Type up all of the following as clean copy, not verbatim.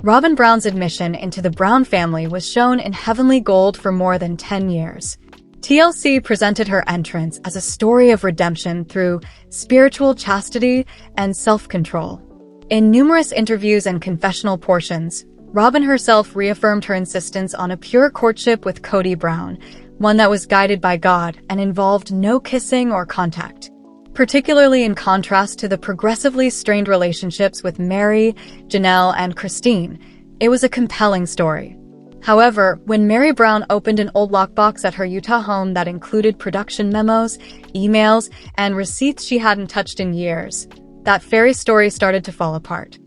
Robyn Brown's admission into the Brown family was shown in heavenly gold for more than 10 years. TLC presented her entrance as a story of redemption through spiritual chastity and self-control. In numerous interviews and confessional portions, Robyn herself reaffirmed her insistence on a pure courtship with Kody Brown, one that was guided by God and involved no kissing or contact. Particularly in contrast to the progressively strained relationships with Meri, Janelle, and Christine, it was a compelling story. However, when Meri Brown opened an old lockbox at her Utah home that included production memos, emails, and receipts she hadn't touched in years, that fairy story started to fall apart.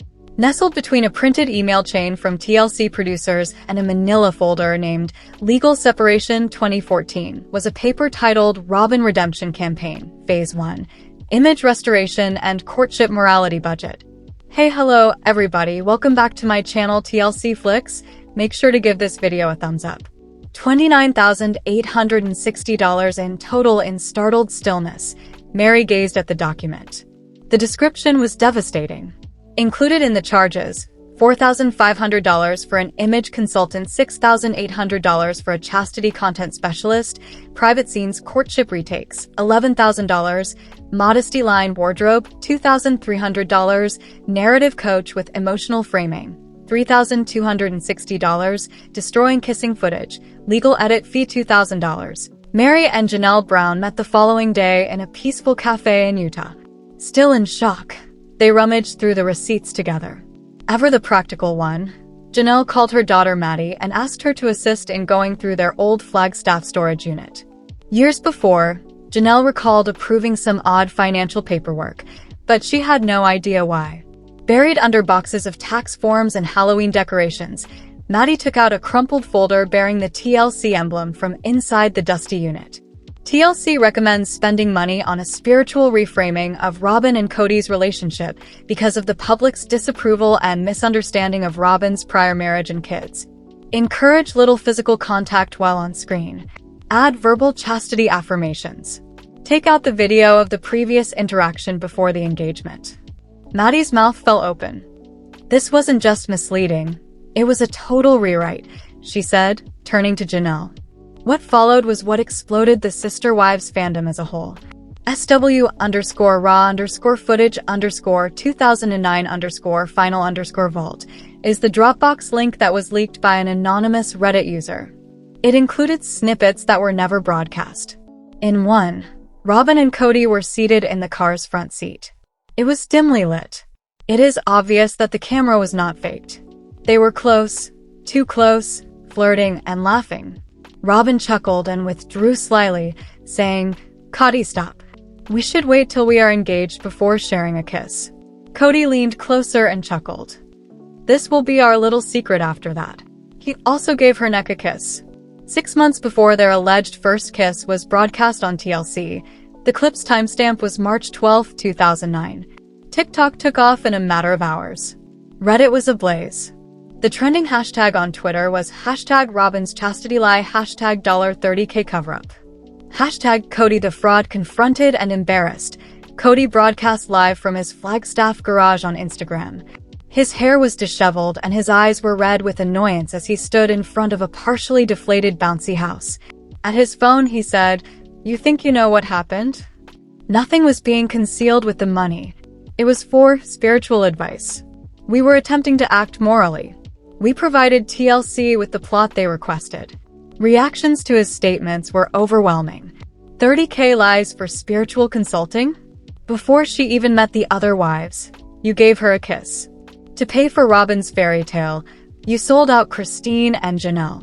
Nestled between a printed email chain from TLC producers and a manila folder named Legal Separation 2014 was a paper titled Robyn Redemption Campaign, Phase 1, Image Restoration and Courtship Morality Budget. Hey, hello, everybody. Welcome back to my channel TLC Flicks. Make sure to give this video a thumbs up. $29,860 in total in startled stillness. Meri gazed at the document. The description was devastating. Included in the charges, $4,500 for an image consultant, $6,800 for a chastity content specialist, private scenes courtship retakes, $11,000, modesty line wardrobe, $2,300, narrative coach with emotional framing, $3,260, destroying kissing footage, legal edit fee $2,000. Meri and Janelle Brown met the following day in a peaceful cafe in Utah. Still in shock, they rummaged through the receipts together. Ever the practical one, Janelle called her daughter Maddie and asked her to assist in going through their old Flagstaff storage unit. Years before, Janelle recalled approving some odd financial paperwork, but she had no idea why. Buried under boxes of tax forms and Halloween decorations, Maddie took out a crumpled folder bearing the TLC emblem from inside the dusty unit. TLC recommends spending money on a spiritual reframing of Robyn and Kody's relationship because of the public's disapproval and misunderstanding of Robyn's prior marriage and kids. Encourage little physical contact while on screen. Add verbal chastity affirmations. Take out the video of the previous interaction before the engagement. Maddie's mouth fell open. This wasn't just misleading. It was a total rewrite, she said, turning to Janelle. What followed was what exploded the Sister Wives fandom as a whole. SW_raw_footage_2009_final_vault is the Dropbox link that was leaked by an anonymous Reddit user. It included snippets that were never broadcast. In one, Robyn and Kody were seated in the car's front seat. It was dimly lit. It is obvious that the camera was not faked. They were close, too close, flirting and laughing. Robyn chuckled and withdrew slyly, saying, "Kody, stop. We should wait till we are engaged before sharing a kiss." Kody leaned closer and chuckled. "This will be our little secret after that." He also gave her neck a kiss. 6 months before their alleged first kiss was broadcast on TLC, the clip's timestamp was March 12, 2009. TikTok took off in a matter of hours. Reddit was ablaze. The trending hashtag on Twitter was #Robyn's chastity lie $30K cover-up. #Kody the fraud confronted and embarrassed. Kody broadcast live from his Flagstaff garage on Instagram. His hair was disheveled and his eyes were red with annoyance as he stood in front of a partially deflated bouncy house. At his phone, he said, "You think you know what happened? Nothing was being concealed with the money. It was for spiritual advice. We were attempting to act morally. We provided TLC with the plot they requested." Reactions to his statements were overwhelming. 30K lies for spiritual consulting? Before she even met the other wives, you gave her a kiss. To pay for Robyn's fairy tale, you sold out Christine and Janelle.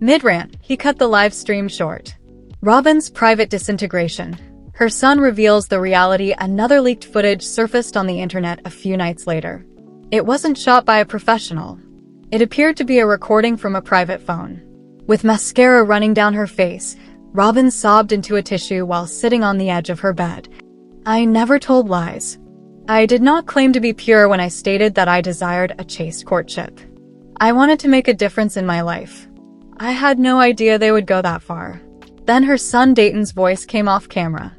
Mid-rant, he cut the live stream short. Robyn's private disintegration. Her son reveals the reality. Another leaked footage surfaced on the internet a few nights later. It wasn't shot by a professional. It appeared to be a recording from a private phone. With mascara running down her face, Robyn sobbed into a tissue while sitting on the edge of her bed. "I never told lies. I did not claim to be pure when I stated that I desired a chaste courtship. I wanted to make a difference in my life. I had no idea they would go that far." Then her son Dayton's voice came off camera.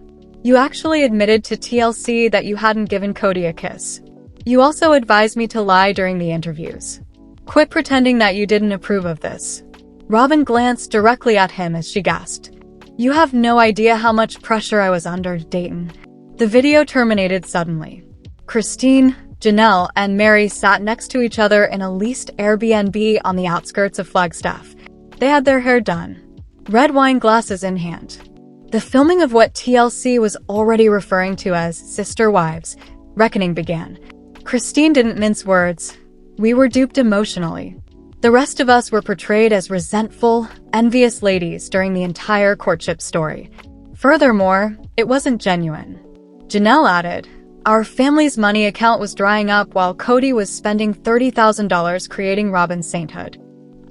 "You actually admitted to TLC that you hadn't given Kody a kiss. You also advised me to lie during the interviews. Quit pretending that you didn't approve of this. Robyn glanced directly at him as she gasped. You have no idea how much pressure I was under, Dayton. The video terminated suddenly. Christine, Janelle, and Mary sat next to each other in a leased Airbnb on the outskirts of Flagstaff. They had their hair done, red wine glasses in hand. The filming of what TLC was already referring to as sister wives, reckoning began. Christine didn't mince words. We were duped emotionally. The rest of us were portrayed as resentful, envious ladies during the entire courtship story. Furthermore, it wasn't genuine. Janelle added, our family's money account was drying up while Cody was spending $30,000 creating Robyn's sainthood.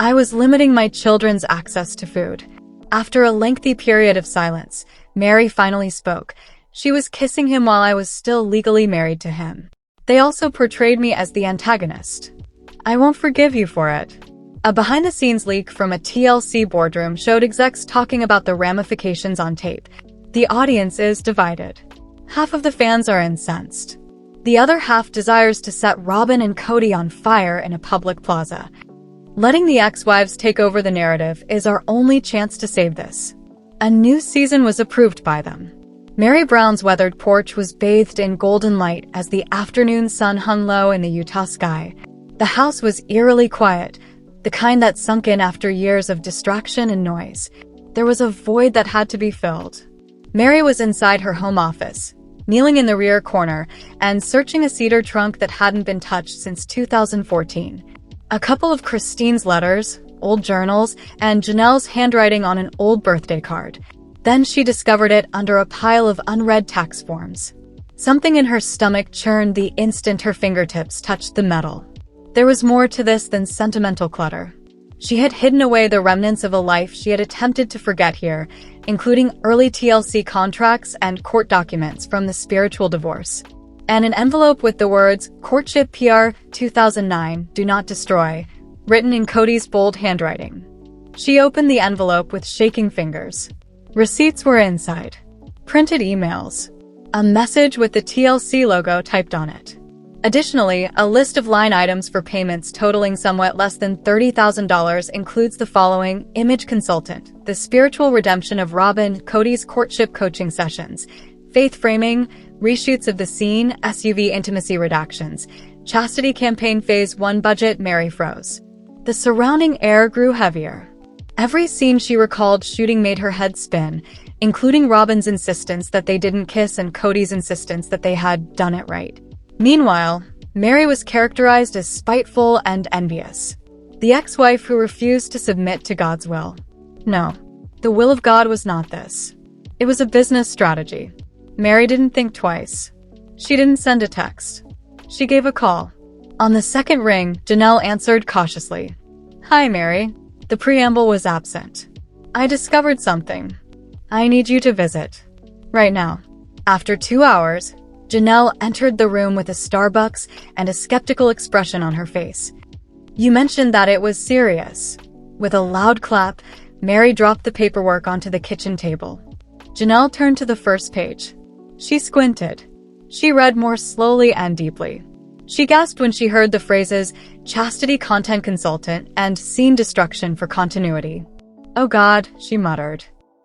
I was limiting my children's access to food. After a lengthy period of silence, Mary finally spoke. She was kissing him while I was still legally married to him. They also portrayed me as the antagonist. I won't forgive you for it. A behind-the-scenes leak from a TLC boardroom showed execs talking about the ramifications on tape. The audience is divided. Half of the fans are incensed. The other half desires to set Robyn and Cody on fire in a public plaza. Letting the ex-wives take over the narrative is our only chance to save this. A new season was approved by them. Mary Brown's weathered porch was bathed in golden light as the afternoon sun hung low in the Utah sky. The house was eerily quiet, the kind that sunk in after years of distraction and noise. There was a void that had to be filled. Mary was inside her home office, kneeling in the rear corner and searching a cedar trunk that hadn't been touched since 2014. A couple of Christine's letters, old journals, and Janelle's handwriting on an old birthday card. Then she discovered it under a pile of unread tax forms. Something in her stomach churned the instant her fingertips touched the metal. There was more to this than sentimental clutter. She had hidden away the remnants of a life she had attempted to forget here, including early TLC contracts and court documents from the spiritual divorce, and an envelope with the words, Courtship PR 2009, Do Not Destroy, written in Cody's bold handwriting. She opened the envelope with shaking fingers. Receipts were inside. Printed emails. A message with the TLC logo typed on it. Additionally, a list of line items for payments totaling somewhat less than $30,000 includes the following: image consultant, the spiritual redemption of Robyn, Cody's courtship coaching sessions, faith framing, reshoots of the scene, SUV intimacy redactions, chastity campaign phase 1 budget. Mary froze. The surrounding air grew heavier. Every scene she recalled shooting made her head spin, including Robyn's insistence that they didn't kiss and Cody's insistence that they had done it right. Meanwhile, Mary was characterized as spiteful and envious. The ex-wife who refused to submit to God's will. No, the will of God was not this. It was a business strategy. Mary didn't think twice. She didn't send a text. She gave a call. On the second ring, Janelle answered cautiously. Hi, Mary. The preamble was absent. I discovered something. I need you to visit. Right now. After 2 hours, Janelle entered the room with a Starbucks and a skeptical expression on her face. You mentioned that it was serious. With a loud clap, Mary dropped the paperwork onto the kitchen table. Janelle turned to the first page. She squinted. She read more slowly and deeply. She gasped when she heard the phrases, chastity content consultant and scene destruction for continuity. Oh God, she muttered.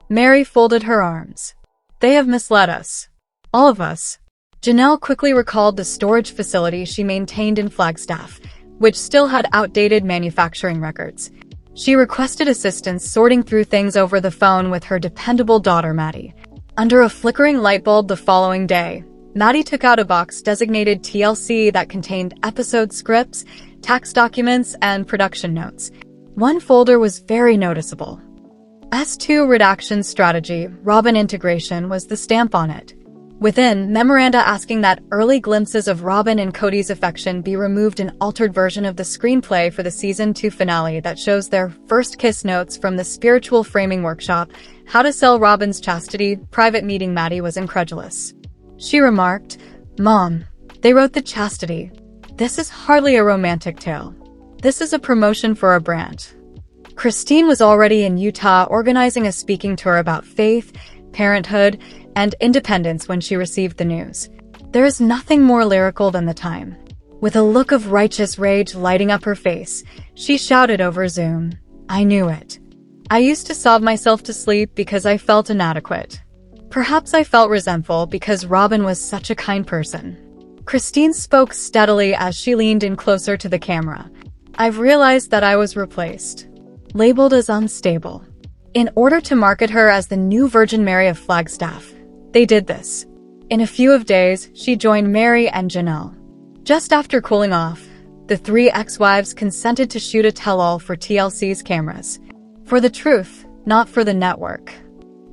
Mary folded her arms. They have misled us. All of us. Janelle quickly recalled the storage facility she maintained in Flagstaff, which still had outdated manufacturing records. She requested assistance sorting through things over the phone with her dependable daughter, Maddie. Under a flickering light bulb the following day, Maddie took out a box designated TLC that contained episode scripts, tax documents, and production notes. One folder was very noticeable. S2 Redaction Strategy, Robyn Integration was the stamp on it. Within, memoranda asking that early glimpses of Robyn and Cody's affection be removed, an altered version of the screenplay for the Season 2 finale that shows their first kiss, notes from the spiritual framing workshop, How to Sell Robyn's Chastity. Private meeting. Maddie was incredulous. She remarked, Mom, they wrote the chastity. This is hardly a romantic tale. This is a promotion for a brand. Christine was already in Utah organizing a speaking tour about faith, parenthood, and independence when she received the news. There is nothing more lyrical than the time. With a look of righteous rage lighting up her face, she shouted over Zoom, "I knew it. I used to sob myself to sleep because I felt inadequate. Perhaps I felt resentful because Robyn was such a kind person." Christine spoke steadily as she leaned in closer to the camera. "I've realized that I was replaced, labeled as unstable. In order to market her as the new Virgin Mary of Flagstaff, they did this. In a few days, she joined Mary and Janelle. Just after cooling off, the three ex-wives consented to shoot a tell-all for TLC's cameras. For the truth, not for the network.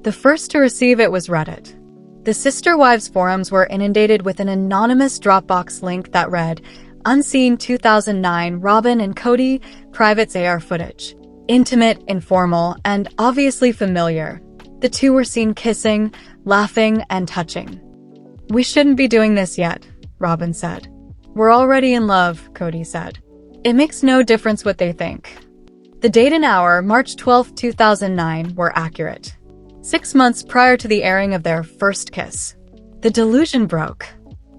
The first to receive it was Reddit. The Sister Wives forums were inundated with an anonymous Dropbox link that read, "Unseen 2009 Robyn and Cody, private AR footage. Intimate, informal, and obviously familiar. The two were seen kissing, laughing, and touching." "We shouldn't be doing this yet," Robyn said. "We're already in love," Cody said. "It makes no difference what they think." The date and hour, March 12, 2009, were accurate. 6 months prior to the airing of their first kiss. The delusion broke.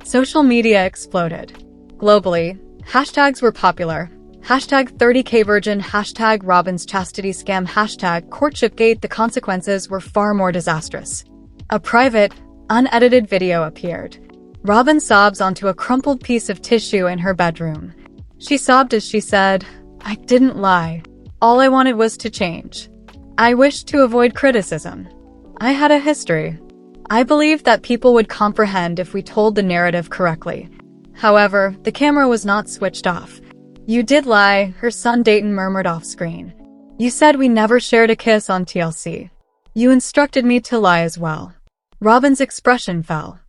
Social media exploded. Globally, hashtags were popular. Hashtag 30K Virgin, hashtag Robyn's chastity scam, hashtag courtshipgate. The consequences were far more disastrous. A private, unedited video appeared. Robyn sobs onto a crumpled piece of tissue in her bedroom. She sobbed as she said, "I didn't lie. All I wanted was to change. I wished to avoid criticism. I had a history. I believed that people would comprehend if we told the narrative correctly. However, the camera was not switched off. You did lie," her son Dayton murmured off-screen. "You said we never shared a kiss on TLC. You instructed me to lie as well." Robyn's expression fell.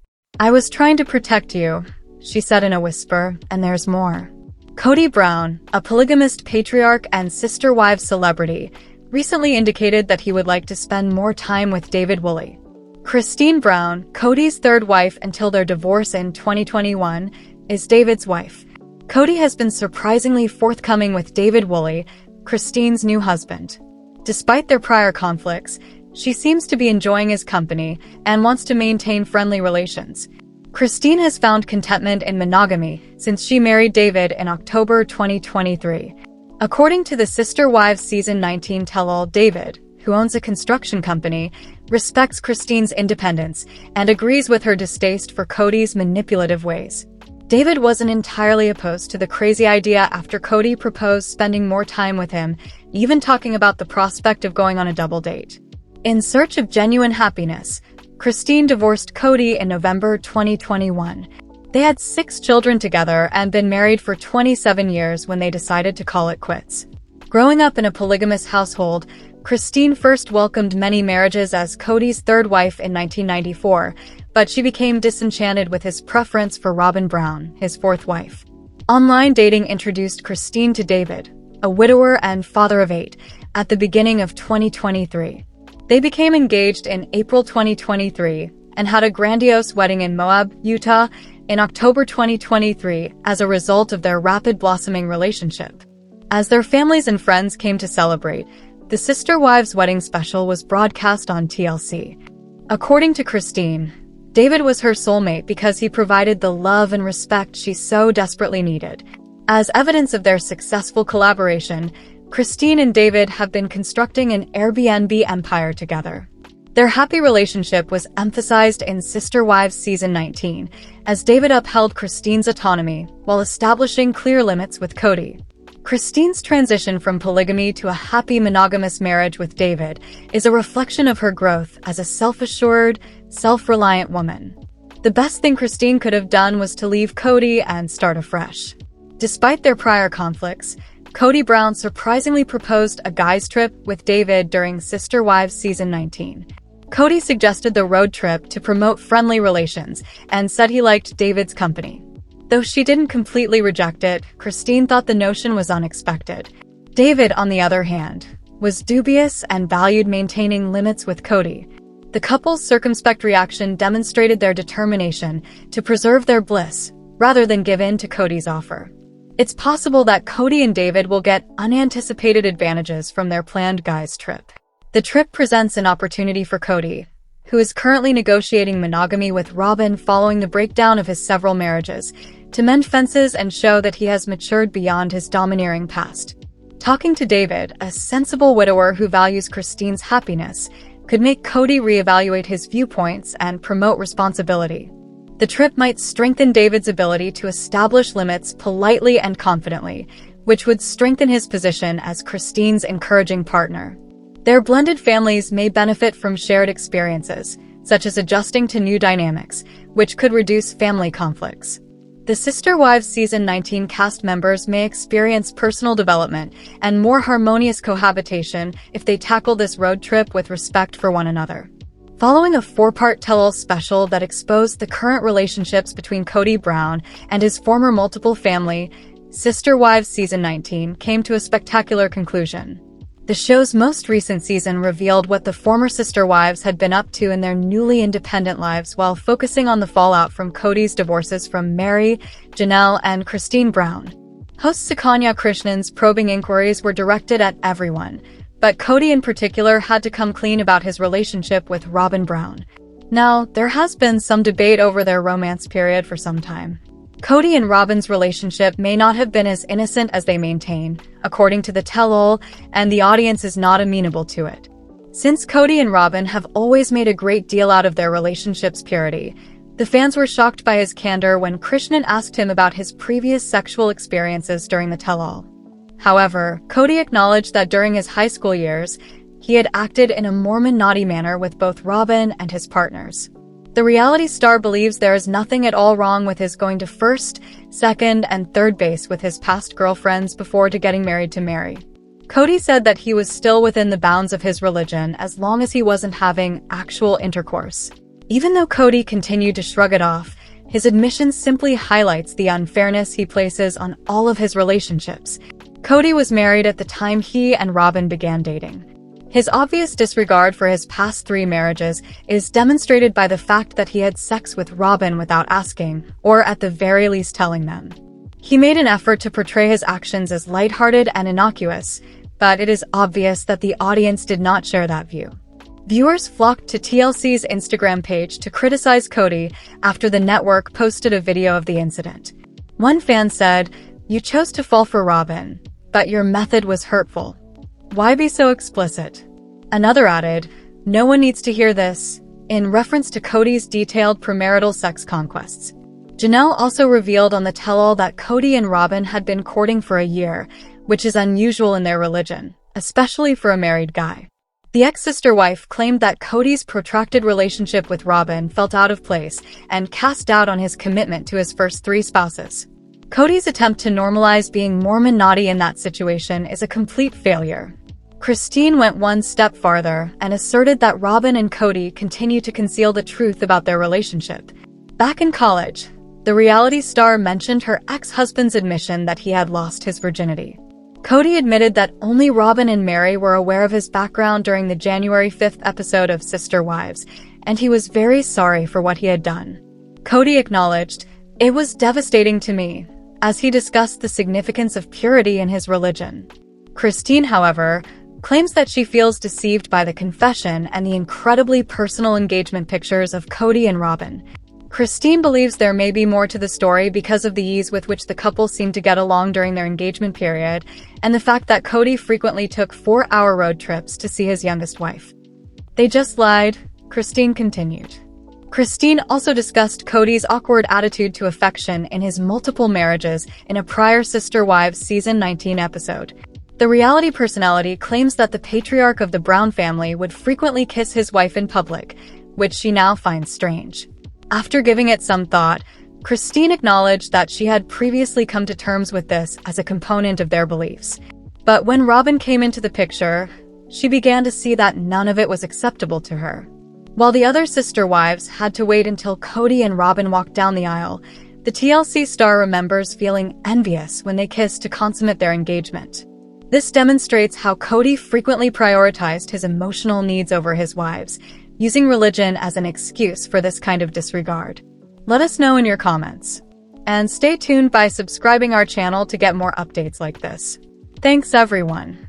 "I was trying to protect you," she said in a whisper, "and there's more." Cody Brown, a polygamist patriarch and Sister Wives celebrity, recently indicated that he would like to spend more time with David Woolley. Christine Brown, Cody's third wife until their divorce in 2021, is David's wife. Cody has been surprisingly forthcoming with David Woolley, Christine's new husband. Despite their prior conflicts, she seems to be enjoying his company and wants to maintain friendly relations. Christine has found contentment in monogamy since she married David in October 2023. According to the Sister Wives Season 19 tell-all, David, who owns a construction company, respects Christine's independence and agrees with her distaste for Cody's manipulative ways. David wasn't entirely opposed to the crazy idea after Cody proposed spending more time with him, even talking about the prospect of going on a double date. In search of genuine happiness, Christine divorced Cody in November 2021. They had 6 children together and been married for 27 years when they decided to call it quits. Growing up in a polygamous household, Christine first welcomed many marriages as Cody's third wife in 1994, but she became disenchanted with his preference for Robyn Brown, his fourth wife. Online dating introduced Christine to David, a widower and father of 8, at the beginning of 2023. They became engaged in April 2023 and had a grandiose wedding in Moab, Utah, in October 2023 as a result of their rapid blossoming relationship. As their families and friends came to celebrate, the Sister Wives wedding special was broadcast on TLC. According to Christine, David was her soulmate because he provided the love and respect she so desperately needed. As evidence of their successful collaboration, Christine and David have been constructing an Airbnb empire together. Their happy relationship was emphasized in Sister Wives Season 19, as David upheld Christine's autonomy while establishing clear limits with Cody. Christine's transition from polygamy to a happy monogamous marriage with David is a reflection of her growth as a self-assured, self-reliant woman. The best thing Christine could have done was to leave Cody and start afresh. Despite their prior conflicts, Cody Brown surprisingly proposed a guys trip with David during Sister Wives Season 19. Cody suggested the road trip to promote friendly relations and said he liked David's company. Though she didn't completely reject it, Christine thought the notion was unexpected. David, on the other hand, was dubious and valued maintaining limits with Cody. The couple's circumspect reaction demonstrated their determination to preserve their bliss, rather than give in to Cody's offer. It's possible that Cody and David will get unanticipated advantages from their planned guys trip. The trip presents an opportunity for Cody, who is currently negotiating monogamy with Robyn following the breakdown of his several marriages, to mend fences and show that he has matured beyond his domineering past. Talking to David, a sensible widower who values Christine's happiness, could make Cody reevaluate his viewpoints and promote responsibility. The trip might strengthen David's ability to establish limits politely and confidently, which would strengthen his position as Christine's encouraging partner. Their blended families may benefit from shared experiences, such as adjusting to new dynamics, which could reduce family conflicts. The Sister Wives Season 19 cast members may experience personal development and more harmonious cohabitation if they tackle this road trip with respect for one another. Following a 4-part tell-all special that exposed the current relationships between Cody Brown and his former multiple family, Sister Wives Season 19 came to a spectacular conclusion. The show's most recent season revealed what the former sister wives had been up to in their newly independent lives while focusing on the fallout from Cody's divorces from Mary, Janelle, and Christine Brown. Host Sukanya Krishnan's probing inquiries were directed at everyone, but Cody in particular had to come clean about his relationship with Robyn Brown. Now, there has been some debate over their romance period for some time. Cody and Robyn's relationship may not have been as innocent as they maintain, according to the tell-all, and the audience is not amenable to it. Since Cody and Robyn have always made a great deal out of their relationship's purity, the fans were shocked by his candor when Krishnan asked him about his previous sexual experiences during the tell-all. However, Cody acknowledged that during his high school years, he had acted in a Mormon naughty manner with both Robyn and his partners. The reality star believes there is nothing at all wrong with his going to first, second, and third base with his past girlfriends before getting married to Mary. Cody said that he was still within the bounds of his religion as long as he wasn't having actual intercourse. Even though Cody continued to shrug it off, his admission simply highlights the unfairness he places on all of his relationships. Cody was married at the time he and Robyn began dating. His obvious disregard for his past 3 marriages is demonstrated by the fact that he had sex with Robyn without asking, or at the very least telling them. He made an effort to portray his actions as lighthearted and innocuous, but it is obvious that the audience did not share that view. Viewers flocked to TLC's Instagram page to criticize Cody after the network posted a video of the incident. One fan said, "You chose to fall for Robyn, but your method was hurtful. Why be so explicit?" Another added, "No one needs to hear this," in reference to Cody's detailed premarital sex conquests. Janelle also revealed on the tell-all that Cody and Robyn had been courting for a year, which is unusual in their religion, especially for a married guy. The ex-sister wife claimed that Cody's protracted relationship with Robyn felt out of place and cast doubt on his commitment to his first 3 spouses. Cody's attempt to normalize being Mormon naughty in that situation is a complete failure. Christine went one step farther and asserted that Robyn and Cody continue to conceal the truth about their relationship. Back in college, the reality star mentioned her ex-husband's admission that he had lost his virginity. Cody admitted that only Robyn and Mary were aware of his background during the January 5th episode of Sister Wives, and he was very sorry for what he had done. Cody acknowledged, "It was devastating to me," as he discussed the significance of purity in his religion. Christine, however, claims that she feels deceived by the confession and the incredibly personal engagement pictures of Cody and Robyn. Christine believes there may be more to the story because of the ease with which the couple seemed to get along during their engagement period, and the fact that Cody frequently took 4-hour road trips to see his youngest wife. "They just lied," Christine continued. Christine also discussed Cody's awkward attitude to affection in his multiple marriages in a prior Sister Wives Season 19 episode. The reality personality claims that the patriarch of the Brown family would frequently kiss his wife in public, which she now finds strange. After giving it some thought, Christine acknowledged that she had previously come to terms with this as a component of their beliefs. But when Robyn came into the picture, she began to see that none of it was acceptable to her. While the other sister wives had to wait until Cody and Robyn walked down the aisle, the TLC star remembers feeling envious when they kissed to consummate their engagement. This demonstrates how Cody frequently prioritized his emotional needs over his wives, using religion as an excuse for this kind of disregard. Let us know in your comments. And stay tuned by subscribing our channel to get more updates like this. Thanks everyone.